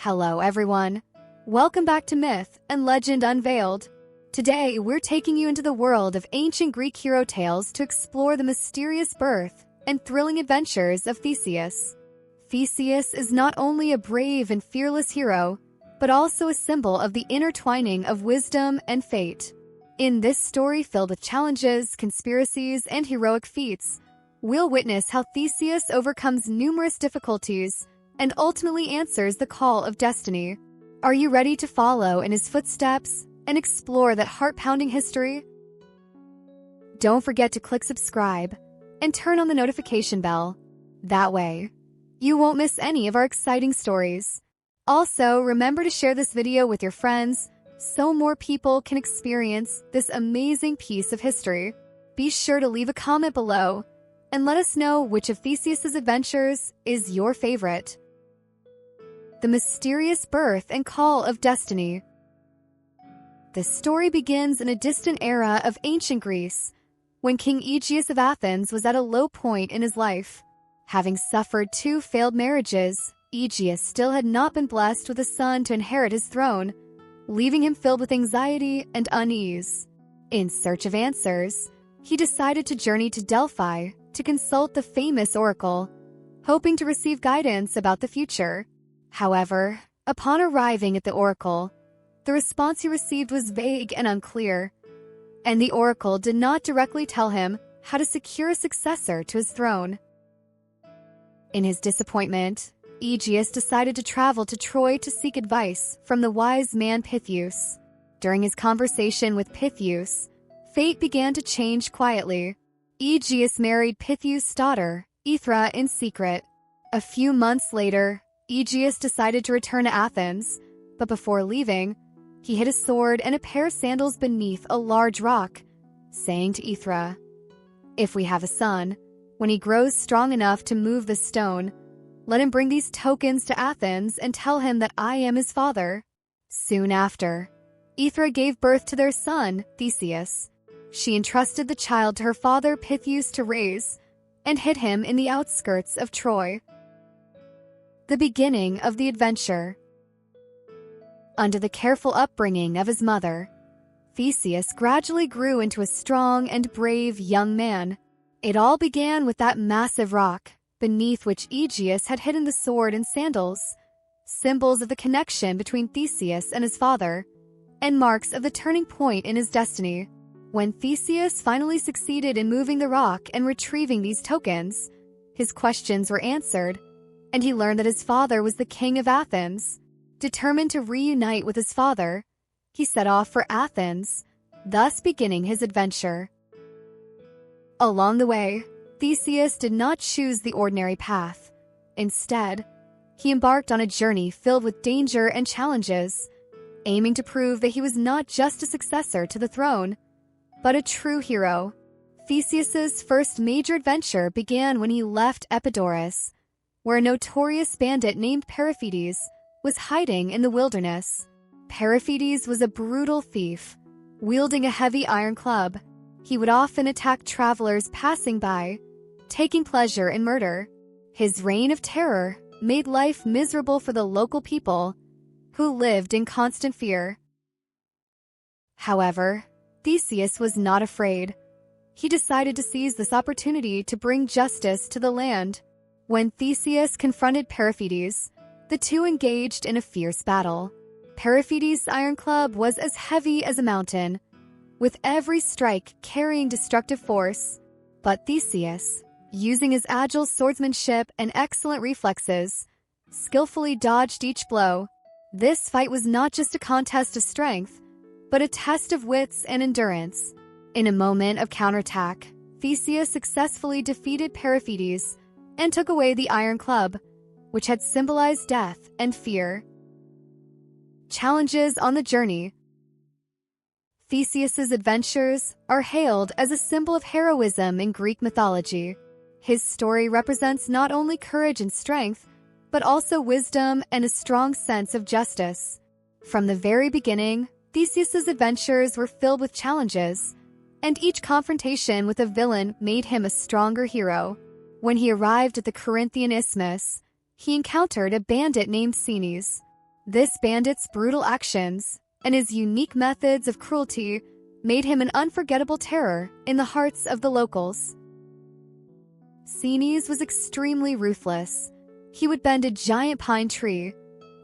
Hello, everyone. Welcome back to Myth and Legend Unveiled. Today, we're taking you into the world of ancient Greek hero tales to explore the mysterious birth and thrilling adventures of Theseus. Theseus is not only a brave and fearless hero, but also a symbol of the intertwining of wisdom and fate. In this story filled with challenges, conspiracies, and heroic feats, we'll witness how Theseus overcomes numerous difficulties and ultimately answers the call of destiny. Are you ready to follow in his footsteps and explore that heart-pounding history? Don't forget to click subscribe and turn on the notification bell. That way, you won't miss any of our exciting stories. Also, remember to share this video with your friends so more people can experience this amazing piece of history. Be sure to leave a comment below and let us know which of Theseus's adventures is your favorite. The mysterious birth and call of destiny. The story begins in a distant era of ancient Greece, when King Aegeus of Athens was at a low point in his life. Having suffered 2 failed marriages, Aegeus still had not been blessed with a son to inherit his throne, leaving him filled with anxiety and unease. In search of answers, he decided to journey to Delphi to consult the famous oracle, hoping to receive guidance about the future. However, upon arriving at the oracle, the response he received was vague and unclear, and the oracle did not directly tell him how to secure a successor to his throne. In his disappointment, Aegeus decided to travel to Troy to seek advice from the wise man Periphetes. During his conversation with Periphetes, fate began to change quietly. Aegeus married Periphetes' daughter, Aethra, in secret. A few months later, Aegeus decided to return to Athens, but before leaving, he hid a sword and a pair of sandals beneath a large rock, saying to Aethra, "If we have a son, when he grows strong enough to move the stone, let him bring these tokens to Athens and tell him that I am his father." Soon after, Aethra gave birth to their son, Theseus. She entrusted the child to her father Periphetes to raise, and hid him in the outskirts of Troy. The beginning of the adventure. Under the careful upbringing of his mother, Theseus gradually grew into a strong and brave young man. It all began with that massive rock, beneath which Aegeus had hidden the sword and sandals, symbols of the connection between Theseus and his father, and marks of the turning point in his destiny. When Theseus finally succeeded in moving the rock and retrieving these tokens, his questions were answered, and he learned that his father was the King of Athens. Determined to reunite with his father, he set off for Athens, thus beginning his adventure. Along the way, Theseus did not choose the ordinary path. Instead, he embarked on a journey filled with danger and challenges, aiming to prove that he was not just a successor to the throne, but a true hero. Theseus's first major adventure began when he left Epidaurus, where a notorious bandit named Periphetes was hiding in the wilderness. Periphetes was a brutal thief, wielding a heavy iron club. He would often attack travelers passing by, taking pleasure in murder. His reign of terror made life miserable for the local people, who lived in constant fear. However, Theseus was not afraid. He decided to seize this opportunity to bring justice to the land. When Theseus confronted Periphetes, the two engaged in a fierce battle. Periphetes' iron club was as heavy as a mountain, with every strike carrying destructive force. But Theseus, using his agile swordsmanship and excellent reflexes, skillfully dodged each blow. This fight was not just a contest of strength, but a test of wits and endurance. In a moment of counterattack, Theseus successfully defeated Periphetes and took away the iron club, which had symbolized death and fear. Challenges on the journey. Theseus's adventures are hailed as a symbol of heroism in Greek mythology. His story represents not only courage and strength, but also wisdom and a strong sense of justice. From the very beginning, Theseus's adventures were filled with challenges, and each confrontation with a villain made him a stronger hero. When he arrived at the Corinthian Isthmus, he encountered a bandit named Sinis. This bandit's brutal actions and his unique methods of cruelty made him an unforgettable terror in the hearts of the locals. Sinis was extremely ruthless. He would bend a giant pine tree,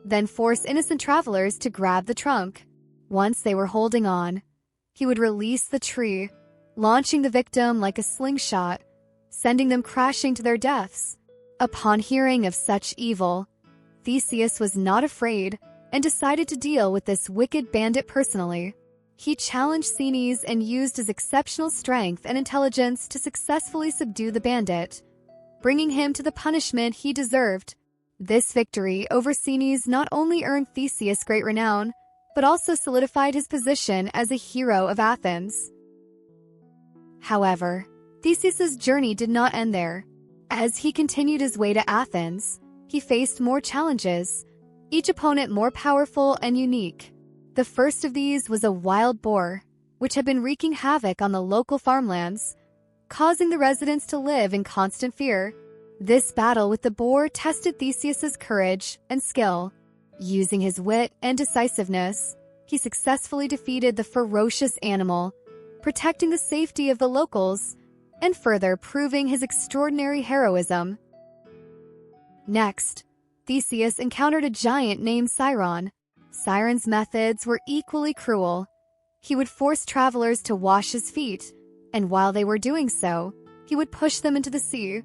then force innocent travelers to grab the trunk. Once they were holding on, he would release the tree, launching the victim like a slingshot, sending them crashing to their deaths. Upon hearing of such evil, Theseus was not afraid and decided to deal with this wicked bandit personally. He challenged Sinis and used his exceptional strength and intelligence to successfully subdue the bandit, bringing him to the punishment he deserved. This victory over Sinis not only earned Theseus great renown, but also solidified his position as a hero of Athens. However, Theseus's journey did not end there. As he continued his way to Athens, he faced more challenges, each opponent more powerful and unique. The first of these was a wild boar, which had been wreaking havoc on the local farmlands, causing the residents to live in constant fear. This battle with the boar tested Theseus's courage and skill. Using his wit and decisiveness, he successfully defeated the ferocious animal, protecting the safety of the locals and further proving his extraordinary heroism. Next, Theseus encountered a giant named Siron. Siron's methods were equally cruel. He would force travelers to wash his feet, and while they were doing so, he would push them into the sea,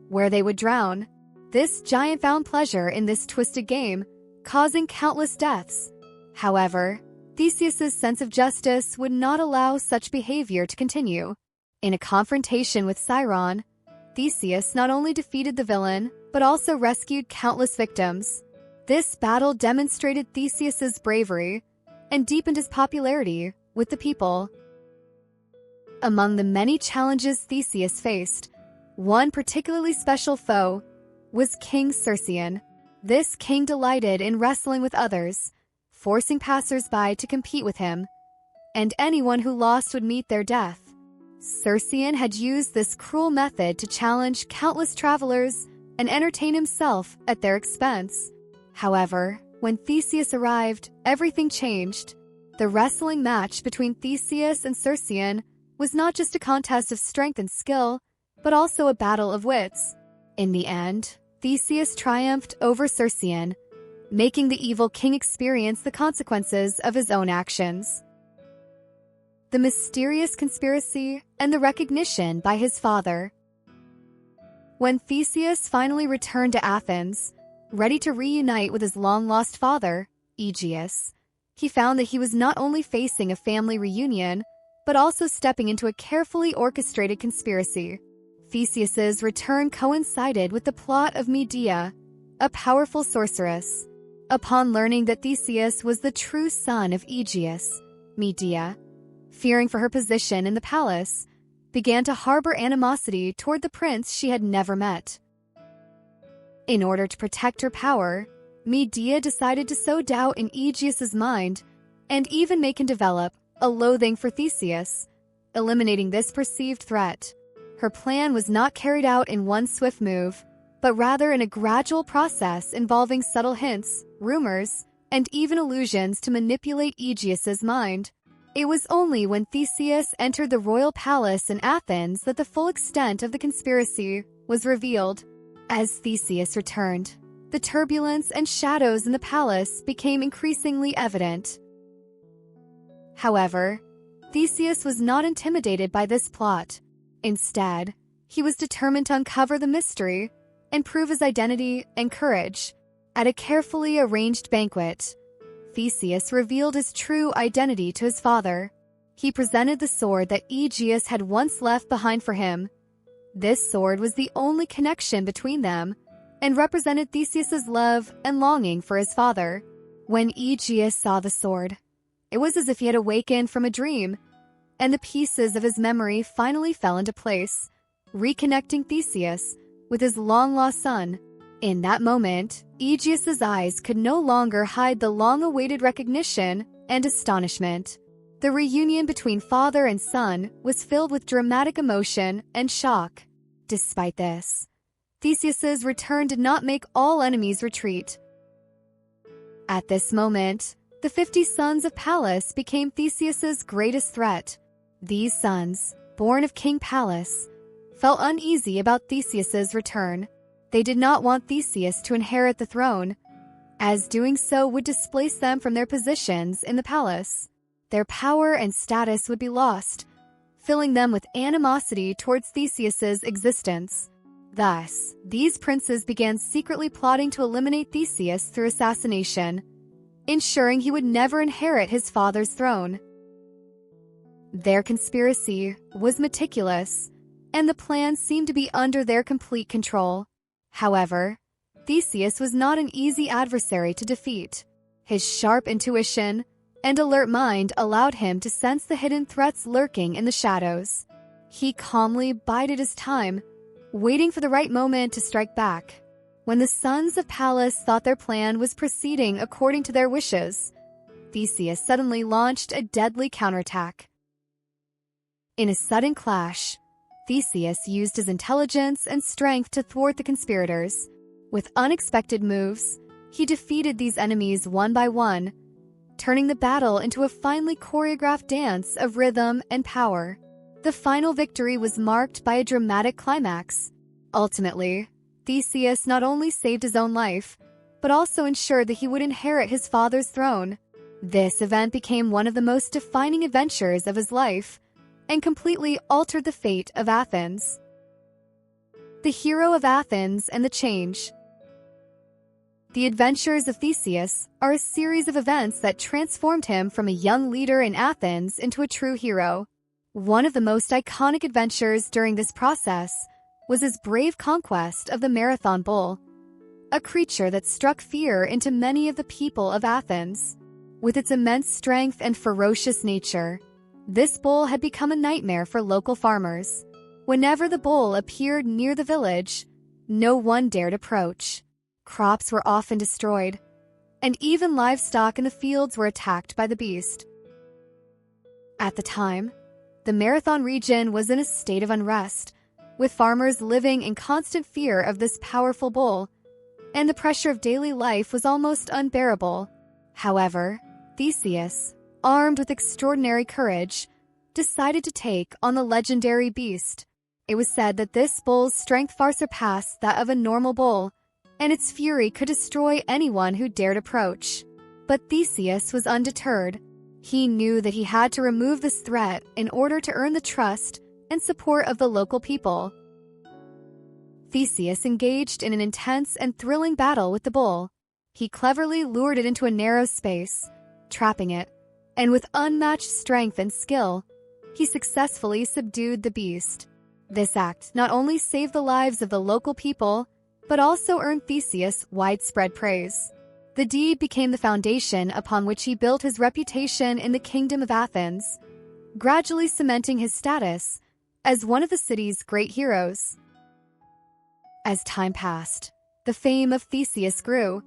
where they would drown. This giant found pleasure in this twisted game, causing countless deaths. However, Theseus's sense of justice would not allow such behavior to continue. In a confrontation with Siron, Theseus not only defeated the villain, but also rescued countless victims. This battle demonstrated Theseus's bravery and deepened his popularity with the people. Among the many challenges Theseus faced, one particularly special foe was King Circean. This king delighted in wrestling with others, forcing passers-by to compete with him, and anyone who lost would meet their death. Circean had used this cruel method to challenge countless travelers and entertain himself at their expense. However, when Theseus arrived, everything changed. The wrestling match between Theseus and Circean was not just a contest of strength and skill, but also a battle of wits. In the end, Theseus triumphed over Circean, making the evil king experience the consequences of his own actions. The mysterious conspiracy and the recognition by his father. When Theseus finally returned to Athens, ready to reunite with his long-lost father, Aegeus, he found that he was not only facing a family reunion, but also stepping into a carefully orchestrated conspiracy. Theseus's return coincided with the plot of Medea, a powerful sorceress. Upon learning that Theseus was the true son of Aegeus, Medea, fearing for her position in the palace, began to harbor animosity toward the prince she had never met. In order to protect her power, Medea decided to sow doubt in Aegeus's mind and even make him develop a loathing for Theseus, eliminating this perceived threat. Her plan was not carried out in one swift move, but rather in a gradual process involving subtle hints, rumors, and even illusions to manipulate Aegeus's mind. It was only when Theseus entered the royal palace in Athens that the full extent of the conspiracy was revealed. As Theseus returned, the turbulence and shadows in the palace became increasingly evident. However, Theseus was not intimidated by this plot. Instead, he was determined to uncover the mystery and prove his identity and courage. At a carefully arranged banquet, Theseus revealed his true identity to his father. He presented the sword that Aegeus had once left behind for him. This sword was the only connection between them and represented Theseus's love and longing for his father. When Aegeus saw the sword, it was as if he had awakened from a dream, and the pieces of his memory finally fell into place, reconnecting Theseus with his long-lost son. In that moment, Aegeus's eyes could no longer hide the long-awaited recognition and astonishment. The reunion between father and son was filled with dramatic emotion and shock. Despite this, Theseus's return did not make all enemies retreat. At this moment, the 50 sons of Pallas became Theseus's greatest threat. These sons, born of King Pallas, felt uneasy about Theseus's return. They did not want Theseus to inherit the throne, as doing so would displace them from their positions in the palace. Their power and status would be lost, filling them with animosity towards Theseus's existence. Thus, these princes began secretly plotting to eliminate Theseus through assassination, ensuring he would never inherit his father's throne. Their conspiracy was meticulous, and the plan seemed to be under their complete control. However, Theseus was not an easy adversary to defeat. His sharp intuition and alert mind allowed him to sense the hidden threats lurking in the shadows. He calmly bided his time, waiting for the right moment to strike back. When the sons of Pallas thought their plan was proceeding according to their wishes, Theseus suddenly launched a deadly counterattack. In a sudden clash, Theseus used his intelligence and strength to thwart the conspirators. With unexpected moves, he defeated these enemies one by one, turning the battle into a finely choreographed dance of rhythm and power. The final victory was marked by a dramatic climax. Ultimately, Theseus not only saved his own life, but also ensured that he would inherit his father's throne. This event became one of the most defining adventures of his life, and completely altered the fate of Athens. The hero of Athens and the change. The adventures of Theseus are a series of events that transformed him from a young leader in Athens into a true hero. One of the most iconic adventures during this process was his brave conquest of the Marathon bull, a creature that struck fear into many of the people of Athens. With its immense strength and ferocious nature, this bull had become a nightmare for local farmers. Whenever the bull appeared near the village, no one dared approach. Crops were often destroyed, and even livestock in the fields were attacked by the beast. At the time, the Marathon region was in a state of unrest, with farmers living in constant fear of this powerful bull, and the pressure of daily life was almost unbearable. However, Theseus, armed with extraordinary courage, decided to take on the legendary beast. It was said that this bull's strength far surpassed that of a normal bull, and its fury could destroy anyone who dared approach. But Theseus was undeterred. He knew that he had to remove this threat in order to earn the trust and support of the local people. Theseus engaged in an intense and thrilling battle with the bull. He cleverly lured it into a narrow space, trapping it, and with unmatched strength and skill, he successfully subdued the beast. This act not only saved the lives of the local people, but also earned Theseus widespread praise. The deed became the foundation upon which he built his reputation in the kingdom of Athens, gradually cementing his status as one of the city's great heroes. As time passed, the fame of Theseus grew,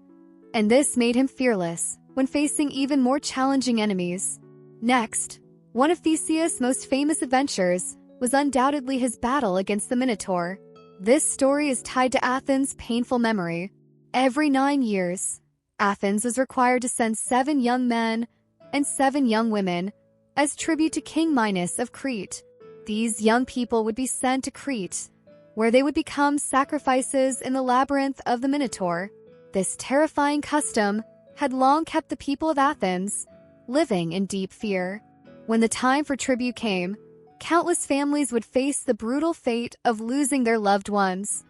and this made him fearless when facing even more challenging enemies. Next, one of Theseus' most famous adventures was undoubtedly his battle against the Minotaur. This story is tied to Athens' painful memory. Every 9 years, Athens was required to send 7 young men and 7 young women as tribute to King Minos of Crete. These young people would be sent to Crete, where they would become sacrifices in the labyrinth of the Minotaur. This terrifying custom had long kept the people of Athens living in deep fear. When the time for tribute came, countless families would face the brutal fate of losing their loved ones.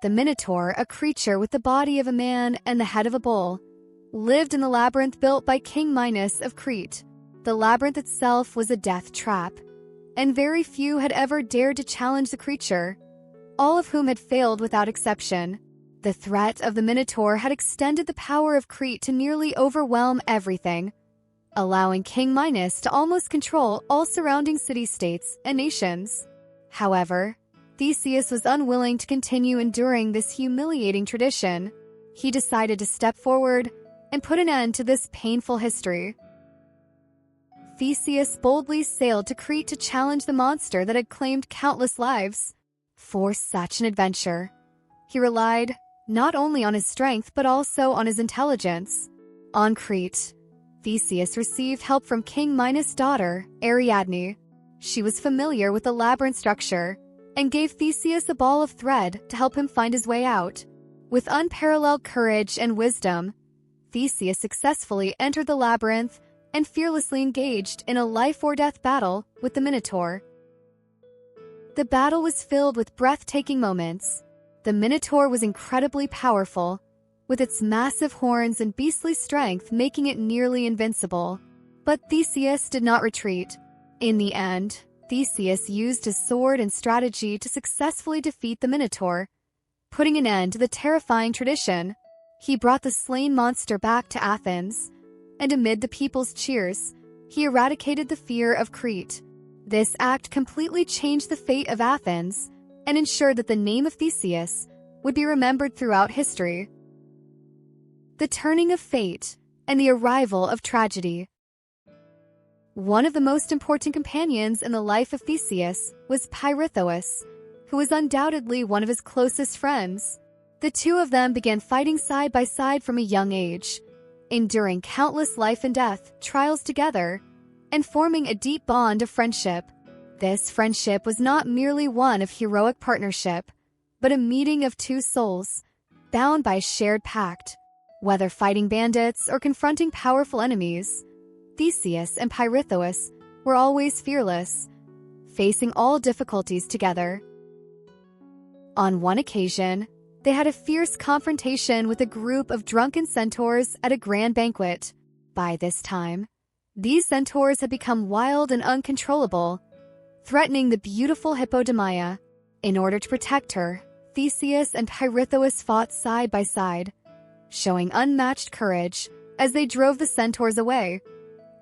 The Minotaur, a creature with the body of a man and the head of a bull, lived in the labyrinth built by King Minos of Crete. The labyrinth itself was a death trap, and very few had ever dared to challenge the creature, all of whom had failed without exception. The threat of the Minotaur had extended the power of Crete to nearly overwhelm everything, allowing King Minos to almost control all surrounding city-states and nations. However, Theseus was unwilling to continue enduring this humiliating tradition. He decided to step forward and put an end to this painful history. Theseus boldly sailed to Crete to challenge the monster that had claimed countless lives. For such an adventure, he relied not only on his strength but also on his intelligence. On Crete, Theseus received help from King Minos' daughter, Ariadne. She was familiar with the labyrinth structure and gave Theseus a ball of thread to help him find his way out. With unparalleled courage and wisdom, Theseus successfully entered the labyrinth and fearlessly engaged in a life-or-death battle with the Minotaur. The battle was filled with breathtaking moments. The Minotaur was incredibly powerful, with its massive horns and beastly strength making it nearly invincible. But Theseus did not retreat. In the end, Theseus used his sword and strategy to successfully defeat the Minotaur, putting an end to the terrifying tradition. He brought the slain monster back to Athens, and amid the people's cheers, he eradicated the fear of Crete. This act completely changed the fate of Athens and ensured that the name of Theseus would be remembered throughout history. The turning of fate and the arrival of tragedy. One of the most important companions in the life of Theseus was Periphetes, who was undoubtedly one of his closest friends. The two of them began fighting side by side from a young age, enduring countless life and death trials together, and forming a deep bond of friendship. This friendship was not merely one of heroic partnership, but a meeting of two souls, bound by a shared pact. Whether fighting bandits or confronting powerful enemies, Theseus and Periphetes were always fearless, facing all difficulties together. On one occasion, they had a fierce confrontation with a group of drunken centaurs at a grand banquet. By this time, these centaurs had become wild and uncontrollable, threatening the beautiful Hippodamia. In order to protect her, Theseus and Periphetes fought side by side, showing unmatched courage as they drove the centaurs away,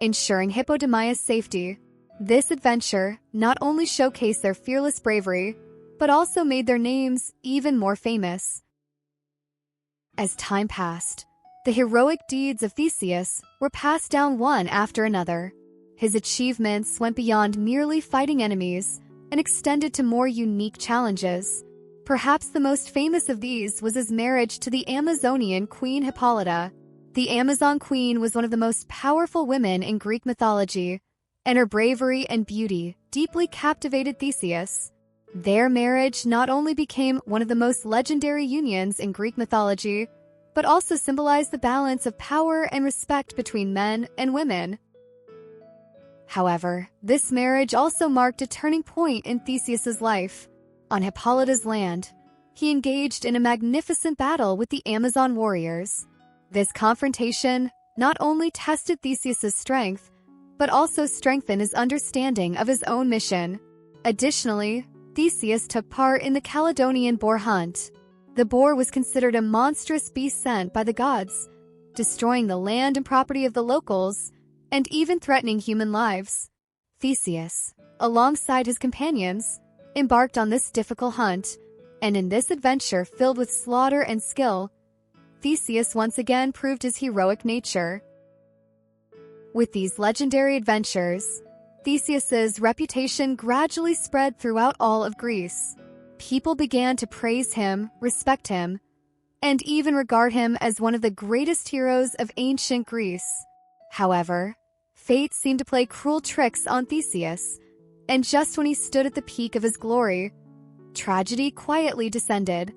ensuring Hippodamia's safety. This adventure not only showcased their fearless bravery, but also made their names even more famous. As time passed, the heroic deeds of Theseus were passed down one after another. His achievements went beyond merely fighting enemies and extended to more unique challenges. Perhaps the most famous of these was his marriage to the Amazonian queen Hippolyta. The Amazon queen was one of the most powerful women in Greek mythology, and her bravery and beauty deeply captivated Theseus. Their marriage not only became one of the most legendary unions in Greek mythology, but also symbolized the balance of power and respect between men and women. However, this marriage also marked a turning point in Theseus's life. On Hippolyta's land, he engaged in a magnificent battle with the Amazon warriors. This confrontation not only tested Theseus's strength, but also strengthened his understanding of his own mission. Additionally, Theseus took part in the Caledonian boar hunt. The boar was considered a monstrous beast sent by the gods, destroying the land and property of the locals, and even threatening human lives. Theseus, alongside his companions, embarked on this difficult hunt, and in this adventure filled with slaughter and skill, Theseus once again proved his heroic nature. With these legendary adventures, Theseus's reputation gradually spread throughout all of Greece. People began to praise him, respect him, and even regard him as one of the greatest heroes of ancient Greece. However, fate seemed to play cruel tricks on Theseus, and just when he stood at the peak of his glory, tragedy quietly descended.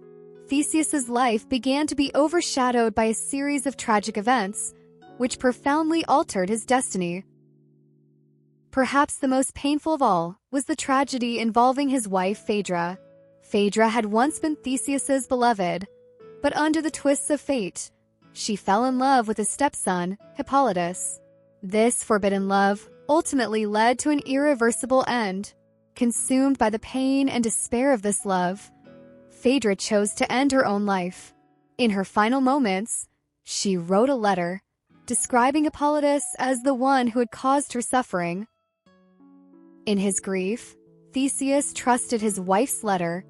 Theseus's life began to be overshadowed by a series of tragic events, which profoundly altered his destiny. Perhaps the most painful of all was the tragedy involving his wife Phaedra. Phaedra had once been Theseus's beloved, but under the twists of fate, she fell in love with his stepson, Hippolytus. This forbidden love ultimately led to an irreversible end. Consumed by the pain and despair of this love, Phaedra chose to end her own life. In her final moments, she wrote a letter, describing Hippolytus as the one who had caused her suffering. In his grief, Theseus trusted his wife's letter,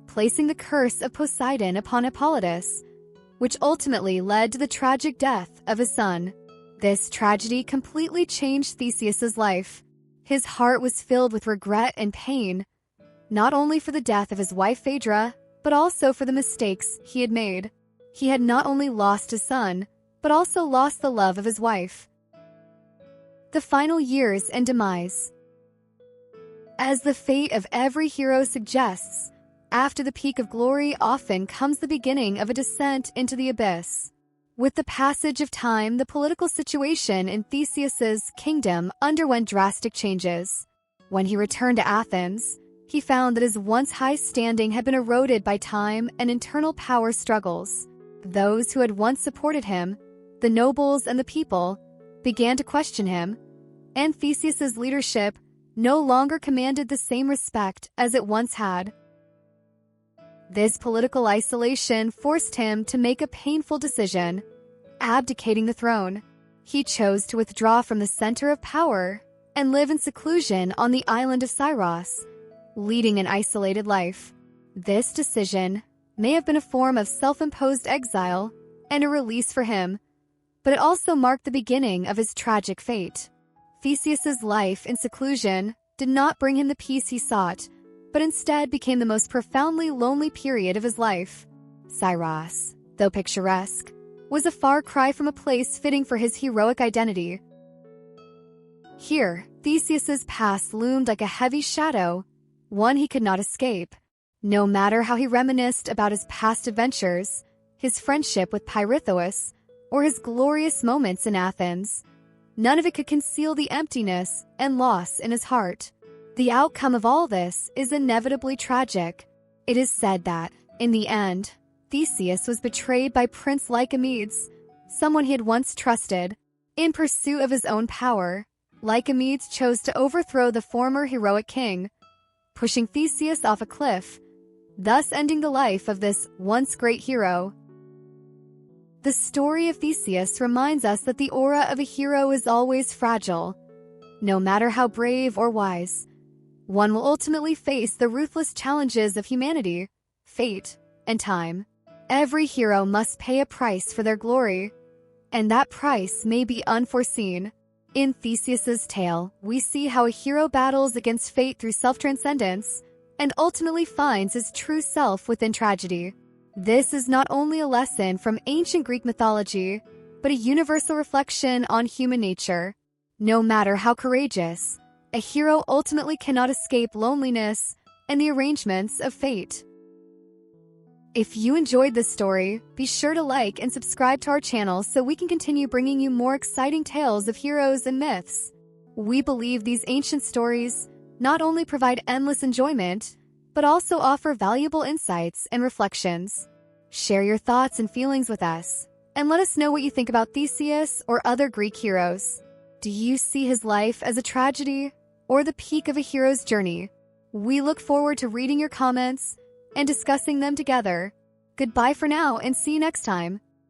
placing the curse of Poseidon upon Hippolytus, which ultimately led to the tragic death of his son. This tragedy completely changed Theseus's life. His heart was filled with regret and pain, not only for the death of his wife Phaedra, but also for the mistakes he had made. He had not only lost his son, but also lost the love of his wife. The final years and demise. As the fate of every hero suggests, after the peak of glory often comes the beginning of a descent into the abyss. With the passage of time, the political situation in Theseus's kingdom underwent drastic changes. When he returned to Athens, he found that his once high standing had been eroded by time and internal power struggles. Those who had once supported him, the nobles and the people, began to question him, and Theseus's leadership no longer commanded the same respect as it once had. This political isolation forced him to make a painful decision, abdicating the throne. He chose to withdraw from the center of power and live in seclusion on the island of Sinis, leading an isolated life. This decision may have been a form of self-imposed exile and a release for him, but it also marked the beginning of his tragic fate. Theseus's life in seclusion did not bring him the peace he sought, but instead became the most profoundly lonely period of his life. Sinis, though picturesque, was a far cry from a place fitting for his heroic identity. Here, Theseus's past loomed like a heavy shadow, one he could not escape. No matter how he reminisced about his past adventures, his friendship with Periphetes, or his glorious moments in Athens, none of it could conceal the emptiness and loss in his heart. The outcome of all this is inevitably tragic. It is said that, in the end, Theseus was betrayed by Prince Lycomedes, someone he had once trusted. In pursuit of his own power, Lycomedes chose to overthrow the former heroic king, pushing Theseus off a cliff, thus ending the life of this once great hero. The story of Theseus reminds us that the aura of a hero is always fragile. No matter how brave or wise, one will ultimately face the ruthless challenges of humanity, fate, and time. Every hero must pay a price for their glory, and that price may be unforeseen. In Theseus's tale, we see how a hero battles against fate through self-transcendence and ultimately finds his true self within tragedy. This is not only a lesson from ancient Greek mythology, but a universal reflection on human nature. No matter how courageous, a hero ultimately cannot escape loneliness and the arrangements of fate. If you enjoyed this story, be sure to like and subscribe to our channel so we can continue bringing you more exciting tales of heroes and myths. We believe these ancient stories not only provide endless enjoyment, but also offer valuable insights and reflections. Share your thoughts and feelings with us, and let us know what you think about Theseus or other Greek heroes. Do you see his life as a tragedy or the peak of a hero's journey? We look forward to reading your comments and discussing them together. Goodbye for now, and see you next time.